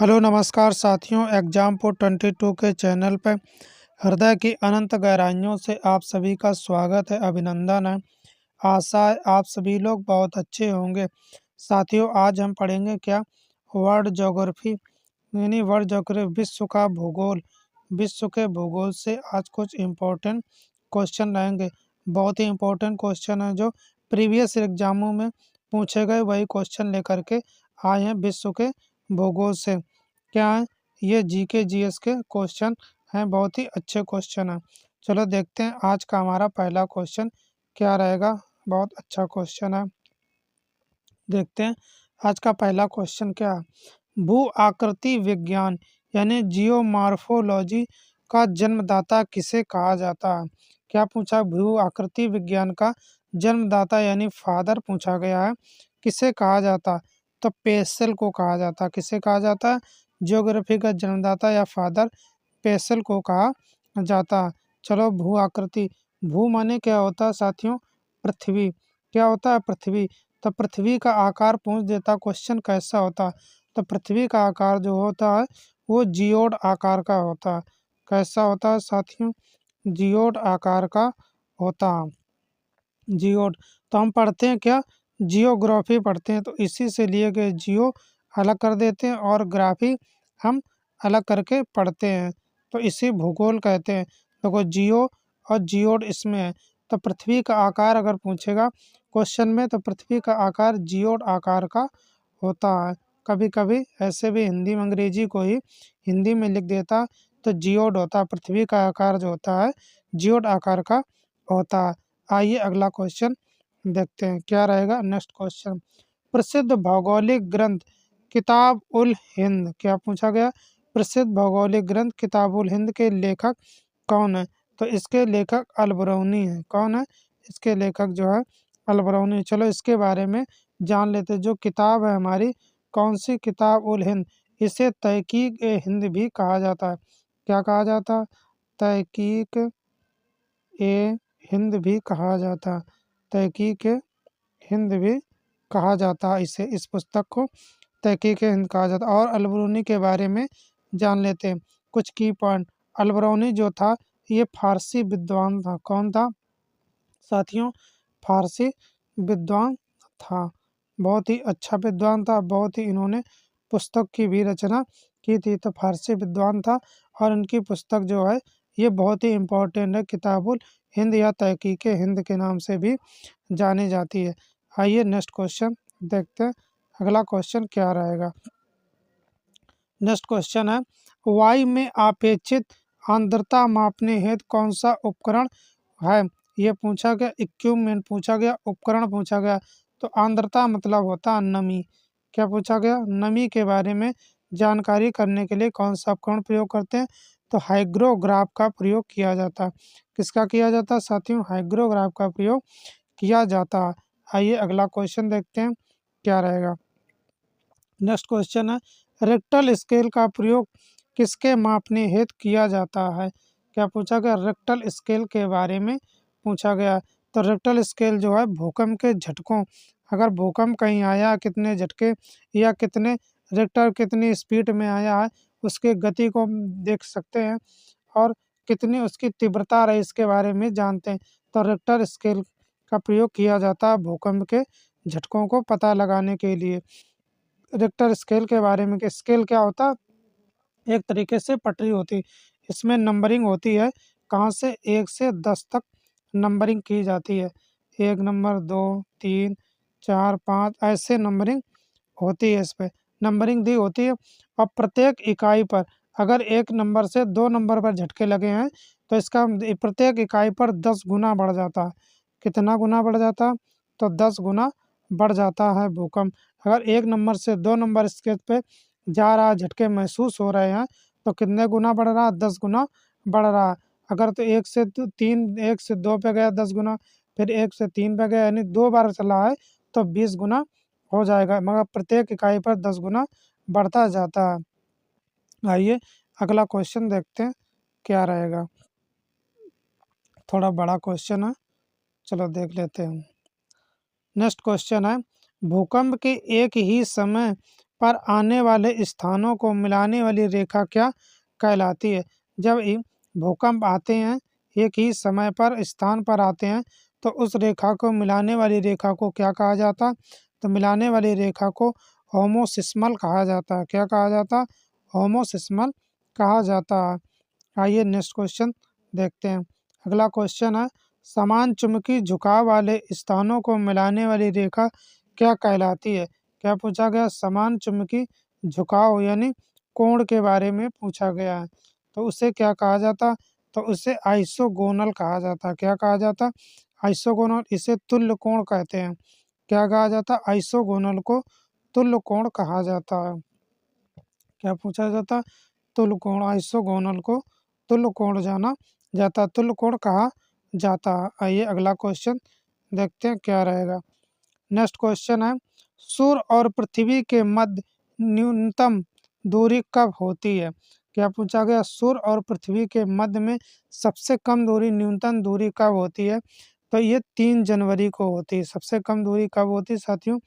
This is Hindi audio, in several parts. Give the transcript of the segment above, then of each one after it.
हेलो नमस्कार साथियों, एग्जाम 22 के चैनल पे हृदय की अनंत गहराइयों से आप सभी का स्वागत है, अभिनंदन है। आशा है आप सभी लोग बहुत अच्छे होंगे। साथियों, आज हम पढ़ेंगे क्या? वर्ल्ड ज्योग्राफी यानी वर्ल्ड ज्योग्राफी, विश्व का भूगोल। विश्व के भूगोल से आज कुछ इम्पोर्टेंट क्वेश्चन रहेंगे। बहुत ही इम्पोर्टेंट क्वेश्चन है जो प्रीवियस एग्जामों में पूछे गए, वही क्वेश्चन लेकर के आए हैं विश्व के भूगोल से। क्या है? ये जीके जीएस के क्वेश्चन हैं, बहुत ही अच्छे क्वेश्चन हैं। चलो देखते हैं आज का हमारा पहला क्वेश्चन क्या रहेगा। बहुत अच्छा क्वेश्चन है, देखते हैं आज का पहला क्वेश्चन क्या है। भू आकृति विज्ञान यानी जियोमॉर्फोलॉजी का जन्मदाता किसे कहा जाता है? क्या पूछा? भू आकृति विज्ञान का जन्मदाता यानी फादर पूछा गया है, किसे कहा जाता है? तो पेसल को कहा जाता है। किसे कहा जाता है? ज्योग्राफी का जन्मदाता या फादर पेसल को कहा जाता है। चलो, भू आकृति, भू माने क्या होता है साथियों? पृथ्वी। क्या होता है? पृथ्वी। तो पृथ्वी का आकार पूछ देता क्वेश्चन कैसा होता है? तो पृथ्वी का आकार जो होता है वो जियोड आकार का होता है। कैसा होता है साथियों? जियोड आकार का होता है। जियोड। तो हम पढ़ते हैं क्या? जियोग्राफी पढ़ते हैं, तो इसी से लिए गए जियो अलग कर देते हैं और ग्राफी हम अलग करके पढ़ते हैं, तो इसी भूगोल कहते हैं। देखो, जियो और जियोड इसमें है। तो पृथ्वी का आकार अगर पूछेगा क्वेश्चन में, तो पृथ्वी का आकार जियोड आकार का होता है। कभी कभी ऐसे भी हिंदी में, अंग्रेजी को ही हिंदी में लिख देता, तो जियोड होता है। पृथ्वी का आकार जो होता है जियोड आकार का होता है। आइए अगला क्वेश्चन देखते हैं क्या रहेगा। नेक्स्ट क्वेश्चन, प्रसिद्ध भौगोलिक ग्रंथ किताब उल हिंद। क्या पूछा गया? प्रसिद्ध भौगोलिक ग्रंथ किताब उल हिंद के लेखक कौन है? तो इसके लेखक अल-बरौनी है। कौन है इसके लेखक? जो है अल-बरौनी। चलो इसके बारे में जान लेते हैं। जो किताब है हमारी, कौन सी किताब उल हिंद, इसे तहकीक ए हिंद भी कहा जाता है। क्या कहा जाता है? तहकीक ए हिंद भी कहा जाता है। तहकीक ए हिंद भी कहा जाता है इसे, इस पुस्तक को तहकीक ए हिंद कहा जाता है। और अल-बरौनी के बारे में जान लेते हैं कुछ की पॉइंट। अल-बरौनी जो था ये फारसी विद्वान था। कौन था साथियों? फारसी विद्वान था। बहुत ही अच्छा विद्वान था। बहुत ही इन्होंने पुस्तक की भी रचना की थी, तो फारसी विद्वान था। और इनकी पुस्तक जो है ये बहुत ही इम्पोर्टेंट है, किताबुल हिंद या तहकीक हिंद के नाम से भी जानी जाती है। आइए नेक्स्ट क्वेश्चन देखते हैं। अगला क्वेश्चन क्या रहेगा। नेक्स्ट क्वेश्चन है, वायु में अपेक्षित आर्द्रता मापने हेतु कौन सा उपकरण है? ये पूछा गया, इक्विपमेंट पूछा गया, उपकरण पूछा गया। तो आर्द्रता मतलब होता है नमी। क्या पूछा गया? नमी के बारे में जानकारी करने के लिए कौन सा उपकरण प्रयोग करते हैं? तो हाइग्रोग्राफ का प्रयोग किया जाता है। किसका किया जाता है साथियों? हाइग्रोग्राफ का प्रयोग किया जाता है। आइए अगला क्वेश्चन देखते हैं क्या रहेगा। नेक्स्ट क्वेश्चन है, रेक्टल स्केल का प्रयोग किसके मापने हेतु किया जाता है? क्या पूछा गया? रेक्टल स्केल के बारे में पूछा गया। तो रेक्टल स्केल जो है भूकंप के झटकों, अगर भूकंप कहीं आया, कितने झटके या कितने रेक्टर कितनी स्पीड में आया है, उसके गति को हम देख सकते हैं और कितनी उसकी तीव्रता रही, इसके बारे में जानते हैं। तो रेक्टर स्केल का प्रयोग किया जाता है भूकंप के झटकों को पता लगाने के लिए। रिक्टर स्केल के बारे में, कि स्केल क्या होता है? एक तरीके से पटरी होती है, इसमें नंबरिंग होती है। कहाँ से? 1 से 10 तक नंबरिंग की जाती है। 1 नंबर, 2, 3, 4, 5 ऐसे नंबरिंग होती है। इस पे नंबरिंग दी होती है। और प्रत्येक इकाई पर अगर 1 नंबर से 2 नंबर पर झटके लगे हैं, तो इसका प्रत्येक इकाई पर 10 गुना बढ़ जाता है। कितना गुना बढ़ जाता है? तो 10 गुना बढ़ जाता है भूकंप। अगर 1 नंबर से 2 नंबर स्केल पे जा रहा है, झटके महसूस हो रहे हैं, तो कितने गुना बढ़ रहा है? 10 गुना बढ़ रहा है। अगर तो 1 से 3, 1 से 2 पे गया 10 गुना, फिर 1 से 3 पे गया, यानी 2 बार चला है तो 20 गुना हो जाएगा, मगर प्रत्येक इकाई पर 10 गुना बढ़ता जाता है। आइए अगला क्वेश्चन देखते हैं क्या रहेगा। थोड़ा बड़ा क्वेश्चन है, चलो देख लेते हैं। नेक्स्ट क्वेश्चन है, भूकंप के एक ही समय पर आने वाले स्थानों को मिलाने वाली रेखा क्या कहलाती है? जब भूकंप आते हैं, एक ही समय पर स्थान पर आते हैं, तो उस रेखा को मिलाने वाली रेखा को क्या कहा जाता? तो मिलाने वाली रेखा को होमोसिस्मल कहा जाता है। क्या कहा जाता? होमोसिस्मल कहा जाता है। आइए नेक्स्ट क्वेश्चन देखते हैं। अगला क्वेश्चन है, समान चुंबकीय झुकाव वाले स्थानों को मिलाने वाली रेखा क्या कहलाती है? क्या पूछा गया? समान चुंबकीय झुकाव यानी कोण के बारे में पूछा गया है। तो उसे क्या कहा जाता? तो उसे आइसोगोनल कहा जाता। क्या कहा जाता? आइसोगोनल। इसे तुल्य कोण कहते हैं। क्या कहा जाता? आइसोगोनल को तुल्य कोण कहा जाता है। क्या पूछा जाता? तुल्य कोण, आइसोगोनल को तुल्य कोण जाना जाता, तुल्य कोण कहा जाता है। आइए अगला क्वेश्चन देखते हैं क्या रहेगा। नेक्स्ट क्वेश्चन है, सूर्य और पृथ्वी के मध्य न्यूनतम दूरी कब होती है? क्या पूछा गया? सूर्य और पृथ्वी के मध्य में सबसे कम दूरी, न्यूनतम दूरी कब होती है? तो ये 3 जनवरी को होती है। सबसे कम दूरी कब होती है साथियों?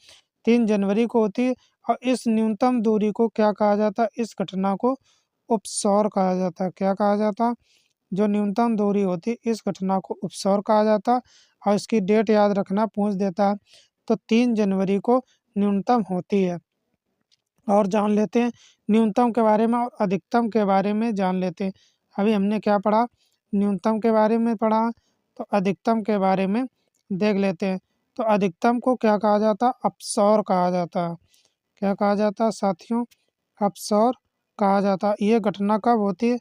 3 जनवरी को होती है। और इस न्यूनतम दूरी को क्या कहा जाता है? इस घटना को उपसौर कहा जाता है। क्या कहा जाता? जो न्यूनतम दूरी होती है, इस घटना को उपसौर कहा जाता। और इसकी डेट याद रखना, पूछ देता है। तो 3 जनवरी को न्यूनतम होती है। और जान लेते हैं न्यूनतम के बारे में और अधिकतम के बारे में जान लेते हैं। अभी हमने क्या पढ़ा? न्यूनतम के बारे में पढ़ा। तो अधिकतम के बारे में देख लेते हैं। तो अधिकतम को क्या कहा जाता? अपसौर कहा जाता है। क्या कहा जाता है साथियों? अपसौर कहा जाता। ये घटना कब होती है?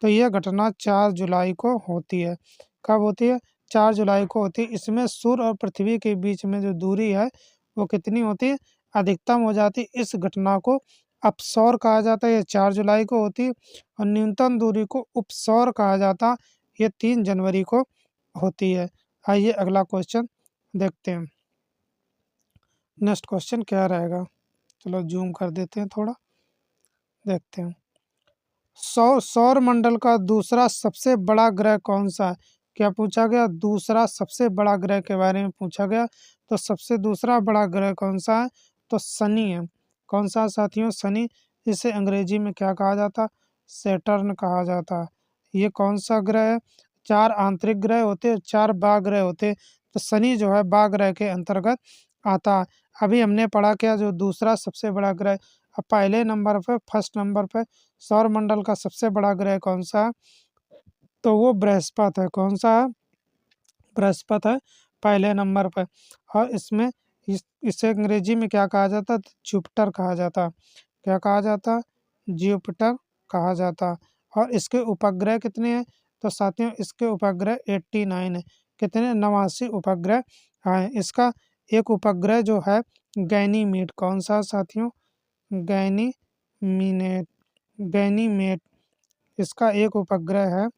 तो यह घटना 4 जुलाई को होती है। कब होती है? 4 जुलाई को होती है। इसमें सूर्य और पृथ्वी के बीच में जो दूरी है वो कितनी होती है? अधिकतम हो जाती है। इस घटना को अपसौर कहा जाता है। ये 4 जुलाई को होती है। और न्यूनतम दूरी को उपसौर कहा जाता। ये 3 जनवरी को होती है। आइए अगला क्वेश्चन देखते हैं। नेक्स्ट क्वेश्चन क्या रहेगा? चलो जूम कर देते हैं थोड़ा, देखते हैं। सौर मंडल का दूसरा सबसे बड़ा ग्रह कौन सा है? क्या पूछा गया? दूसरा सबसे बड़ा ग्रह के बारे में पूछा गया। तो सबसे दूसरा बड़ा ग्रह कौन सा है? तो शनि है। कौन सा साथियों? शनि। इसे अंग्रेजी में क्या कहा जाता? सैटर्न कहा जाता है। ये कौन सा ग्रह है? 4 आंतरिक ग्रह होते हैं, 4 बाह्य ग्रह होते हैं। तो शनि जो है बाह्य ग्रह के अंतर्गत आता है। अभी हमने पढ़ा क्या? जो दूसरा सबसे बड़ा ग्रह। अब पहले नंबर पे, फर्स्ट नंबर पे सौर मंडल का सबसे बड़ा ग्रह कौन सा है? तो वो बृहस्पति है। कौन सा है? बृहस्पति है पहले नंबर पर। और इसमें इसे अंग्रेजी में क्या कहा जाता? जुपिटर कहा जाता। क्या कहा जाता? जुपिटर कहा जाता। और इसके उपग्रह कितने हैं? तो साथियों इसके उपग्रह 89 है। कितने? 89 उपग्रह हैं। इसका एक उपग्रह जो है गैनीमीड। कौन सा साथियों? गैनीमीनेट, गैनीमेड। इसका एक उपग्रह है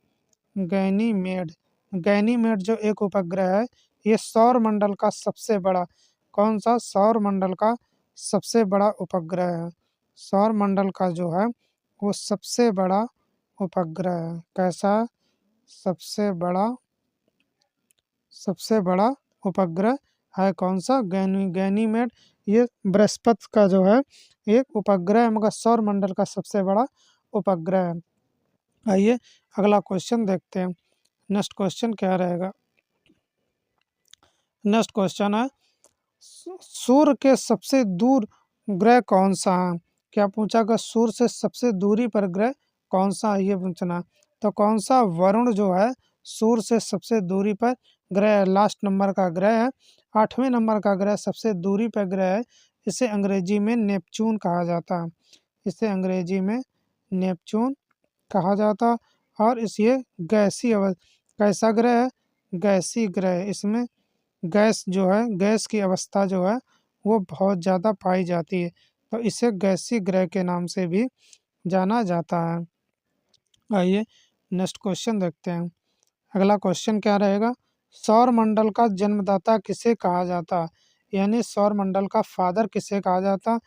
गैनीमेड। गैनीमेड जो एक उपग्रह है, ये सौर मंडल का सबसे बड़ा, कौन सा? सौर मंडल का सबसे बड़ा उपग्रह है। सौर मंडल का जो है वो सबसे बड़ा उपग्रह है। कैसा? सबसे बड़ा उपग्रह है। कौन सा? गैनीमेड। ये बृहस्पति का जो है एक उपग्रह है, मगर सौर मंडल का सबसे बड़ा उपग्रह है। आइए अगला क्वेश्चन देखते हैं। नेक्स्ट क्वेश्चन क्या रहेगा? नेक्स्ट क्वेश्चन है, सूर्य के सबसे दूर ग्रह कौन सा है? क्या पूछा गया? सूर्य से सबसे दूरी पर ग्रह कौन सा है, ये पूछना। तो कौन सा? वरुण जो है सूर्य से सबसे दूरी पर ग्रह है। लास्ट नंबर का ग्रह है। 8वें नंबर का ग्रह सबसे दूरी पर ग्रह है। इसे अंग्रेजी में नेपच्यून कहा जाता है। इसे अंग्रेजी में नेपच्यून कहा जाता। और इस ये गैसीय कैसा ग्रह है? गैसीय ग्रह है। इसमें गैस जो है, गैस की अवस्था जो है वो बहुत ज़्यादा पाई जाती है। तो इसे गैसीय ग्रह के नाम से भी जाना जाता है। आइए नेक्स्ट क्वेश्चन देखते हैं। अगला क्वेश्चन क्या रहेगा? सौर मंडल का जन्मदाता किसे कहा जाता है? यानी सौर मंडल का फादर किसे कहा जाता?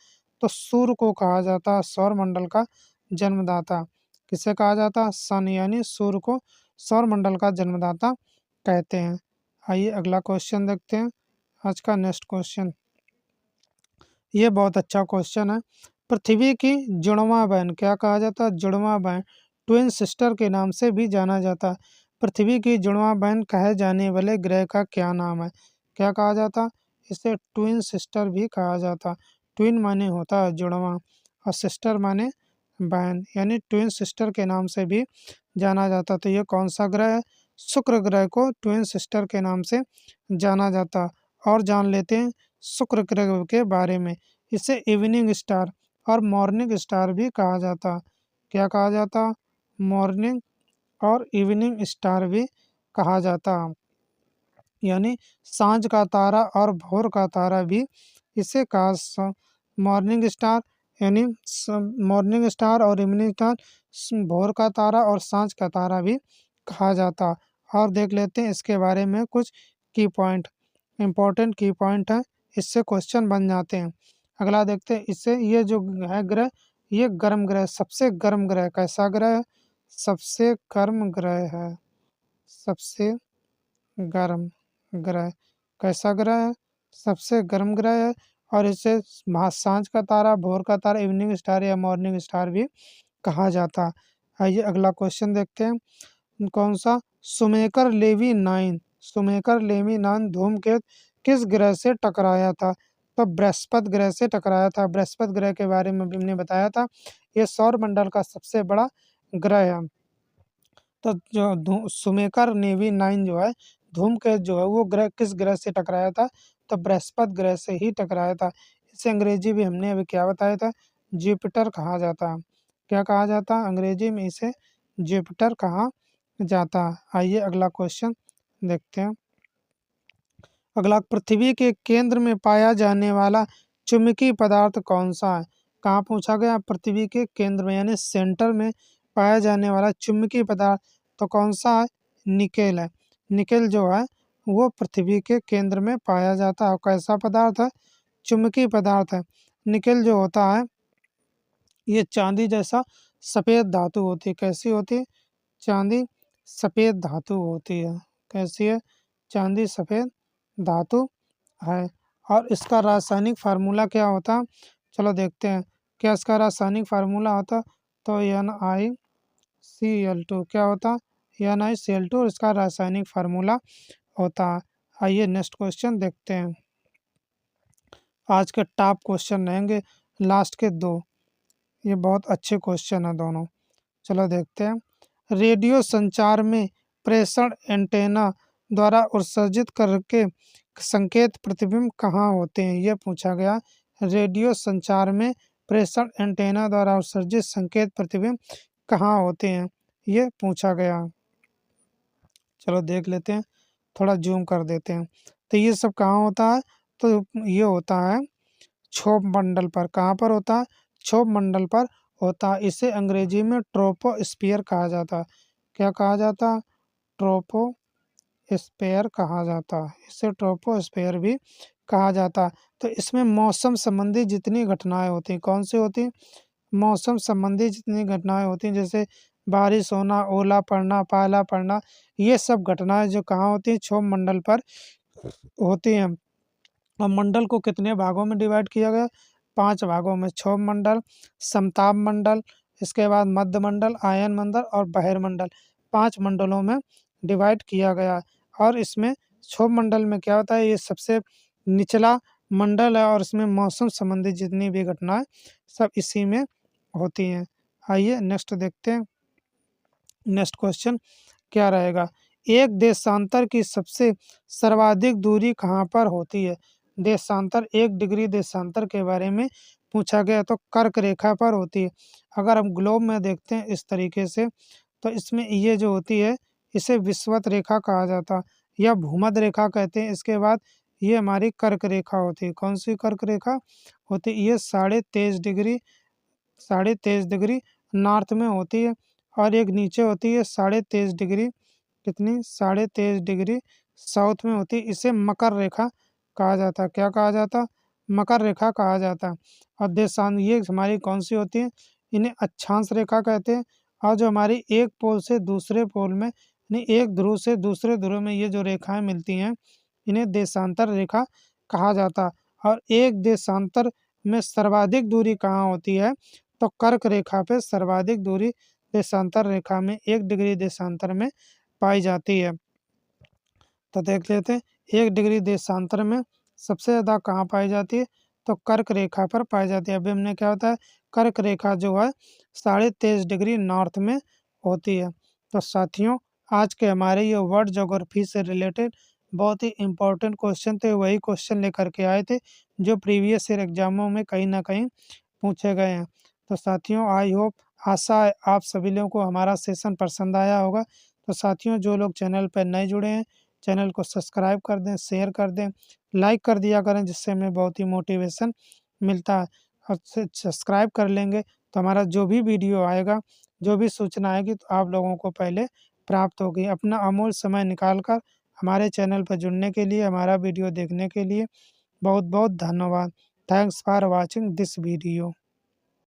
तो सूर्य को कहा जाता। सौर मंडल का जन्मदाता किसे कहा जाता? सन यानी सूर्य को सौर मंडल का जन्मदाता कहते हैं। आइए अगला क्वेश्चन देखते हैं। आज का नेक्स्ट क्वेश्चन, ये बहुत अच्छा क्वेश्चन है। पृथ्वी की जुड़वां बहन क्या कहा जाता है? जुड़वां बहन, ट्विन सिस्टर के नाम से भी जाना जाता है। पृथ्वी की जुड़वां बहन कहे जाने वाले ग्रह का क्या नाम है? क्या कहा जाता? इसे ट्विन सिस्टर भी कहा जाता। ट्विन माने होता है जुड़वां और सिस्टर माने बहन, यानी ट्विन सिस्टर के नाम से भी जाना जाता। तो ये कौन सा ग्रह है? शुक्र ग्रह को ट्विन सिस्टर के नाम से जाना जाता। और जान लेते हैं शुक्र ग्रह के बारे में। इसे इवनिंग स्टार और मॉर्निंग स्टार भी कहा जाता। क्या कहा जाता? मॉर्निंग और इवनिंग स्टार भी कहा जाता, यानी सांझ का तारा और भोर का तारा भी इसे कहा। मॉर्निंग स्टार यानी मॉर्निंग स्टार और इवनिंग स्टार, भोर का तारा और सांझ का तारा भी कहा जाता। और देख लेते हैं इसके बारे में कुछ की पॉइंट, इंपॉर्टेंट की पॉइंट है, इससे क्वेश्चन बन जाते हैं। अगला देखते हैं इससे, ये जो है ग्रह, ये गर्म ग्रह, सबसे गर्म ग्रह कैसा ग्रह है? सबसे गर्म ग्रह है, सबसे गर्म ग्रह कैसा ग्रह है? सबसे गर्म ग्रह है। और इसे सांझ का तारा, भोर का तारा, इवनिंग स्टार या मॉर्निंग स्टार भी कहा जाता। आइए अगला क्वेश्चन देखते हैं। कौन सा? सुमेकर लेवी 9, सुमेकर लेवी 9 धूमकेतु किस ग्रह से टकराया था? तो बृहस्पति ग्रह से टकराया था। बृहस्पति ग्रह के बारे में भी हमने बताया था, ये सौर मंडल का सबसे बड़ा ग्रह है। तो जो सुमेकर नेवी 9 जो है, धूमकेतु जो है, वो ग्रह किस ग्रह से टकराया था? तो बृहस्पति ग्रह से ही टकराया था। इसे अंग्रेजी भी हमने अभी क्या बताया था? जुपिटर कहा जाता है। क्या कहा जाता है? अंग्रेजी में इसे जुपिटर कहा जाता है। आइए अगला क्वेश्चन देखते हैं। अगला, पृथ्वी के केंद्र में पाया जाने वाला चुंबकीय पदार्थ कौन सा है? कहाँ पूछा गया? पृथ्वी के केंद्र में यानी सेंटर में पाया जाने वाला चुंबकीय पदार्थ तो कौन सा है? निकेल है। निकेल जो है वो पृथ्वी के केंद्र में पाया जाता है। कैसा पदार्थ है? चुंबकीय पदार्थ है। निकेल जो होता है ये चांदी जैसा सफेद धातु होती है। कैसी होती है? चांदी सफेद धातु होती है। कैसी है? चांदी सफेद धातु है। और इसका रासायनिक फार्मूला क्या होता? चलो देखते हैं। क्या इसका रासायनिक फार्मूला होता? तो NiCl2 क्या होता? NiCl2 इसका रासायनिक फार्मूला होता। आइए नेक्स्ट क्वेश्चन देखते हैं। आज के टॉप क्वेश्चन रहेंगे, लास्ट के दो, ये बहुत अच्छे क्वेश्चन है दोनों। चलो देखते हैं। रेडियो संचार में प्रेषण एंटेना द्वारा उत्सर्जित करके संकेत प्रतिबिंब कहाँ होते हैं? ये पूछा गया। रेडियो संचार में प्रेषण एंटेना द्वारा उत्सर्जित संकेत प्रतिबिंब कहाँ होते हैं? ये पूछा गया। चलो देख लेते हैं, थोड़ा जूम कर देते हैं। तो ये सब कहाँ होता है? तो ये होता है क्षोभ मंडल पर। कहाँ पर होता है? क्षोभ मंडल पर होता है। इसे अंग्रेजी में ट्रोपोस्फियर कहा जाता है। क्या कहा जाता? ट्रोपोस्फियर कहा जाता है। इसे ट्रोपोस्फियर भी कहा जाता है। तो इसमें मौसम संबंधी जितनी घटनाएं होती हैं, कौन सी होती हैं? मौसम संबंधी जितनी घटनाएं होती हैं, जैसे बारिश होना, ओला पड़ना, पाला पड़ना, ये सब घटनाएं जो कहाँ होती हैं? क्षोभ मंडल पर होती हैं। और मंडल को कितने भागों में डिवाइड किया गया? 5 भागों में। क्षोभ मंडल, समताप मंडल, इसके बाद मध्य मंडल, आयन मंडल और बहिर्मंडल, 5 मंडलों में डिवाइड किया गया। और इसमें क्षोभ मंडल में क्या होता है? ये सबसे निचला मंडल है और इसमें मौसम संबंधी जितनी भी घटनाएं सब इसी में होती हैं। आइए नेक्स्ट देखते हैं। नेक्स्ट क्वेश्चन क्या रहेगा? एक देशांतर की सबसे सर्वाधिक दूरी कहाँ पर होती है? देशांतर, 1 डिग्री देशांतर के बारे में पूछा गया, तो कर्क रेखा पर होती है। अगर हम ग्लोब में देखते हैं इस तरीके से, तो इसमें ये जो होती है इसे विषुवत रेखा कहा जाता या भूमध्य रेखा कहते हैं। इसके बाद ये हमारी कर्क रेखा होती है। कौन सी कर्क रेखा होती है? ये 23.5 डिग्री नॉर्थ में होती है। और एक नीचे होती है 23.5 डिग्री, कितनी? 23.5 डिग्री साउथ में होती है। इसे मकर रेखा कहा जाता है। क्या कहा जाता? मकर रेखा कहा जाता है। और देशांत ये हमारी कौन सी होती है? इन्हें अक्षांश रेखा कहते हैं। और जो हमारी एक पोल से दूसरे पोल में, यानी एक ध्रुव से दूसरे ध्रुव में ये जो रेखाएं मिलती हैं, इन्हें देशांतर रेखा कहा जाता है। और एक देशांतर में सर्वाधिक दूरी कहाँ होती है? तो कर्क रेखा पे सर्वाधिक दूरी देशांतर रेखा में 1 डिग्री देशांतर में पाई जाती है। तो देख लेते हैं 1 डिग्री देशांतर में सबसे ज़्यादा कहाँ पाई जाती है? तो कर्क रेखा पर पाई जाती है। अभी हमने क्या होता है, कर्क रेखा जो है 23.5 डिग्री नॉर्थ में होती है। तो साथियों, आज के हमारे ये वर्ल्ड ज्योग्राफी से रिलेटेड बहुत ही इम्पोर्टेंट क्वेश्चन थे, वही क्वेश्चन लेकर के आए थे जो प्रीवियस ईयर एग्जामों में कहीं ना कहीं पूछे गए हैं। तो साथियों, आई होप, आशा है आप सभी लोगों को हमारा सेशन पसंद आया होगा। तो साथियों, जो लोग चैनल पर नए जुड़े हैं, चैनल को सब्सक्राइब कर दें, शेयर कर दें, लाइक कर दिया करें, जिससे हमें बहुत ही मोटिवेशन मिलता है। और सब्सक्राइब कर लेंगे तो हमारा जो भी वीडियो आएगा, जो भी सूचना आएगी, तो आप लोगों को पहले प्राप्त होगी। अपना अमूल्य समय निकाल कर हमारे चैनल पर जुड़ने के लिए, हमारा वीडियो देखने के लिए बहुत बहुत धन्यवाद। Thanks for watching this video.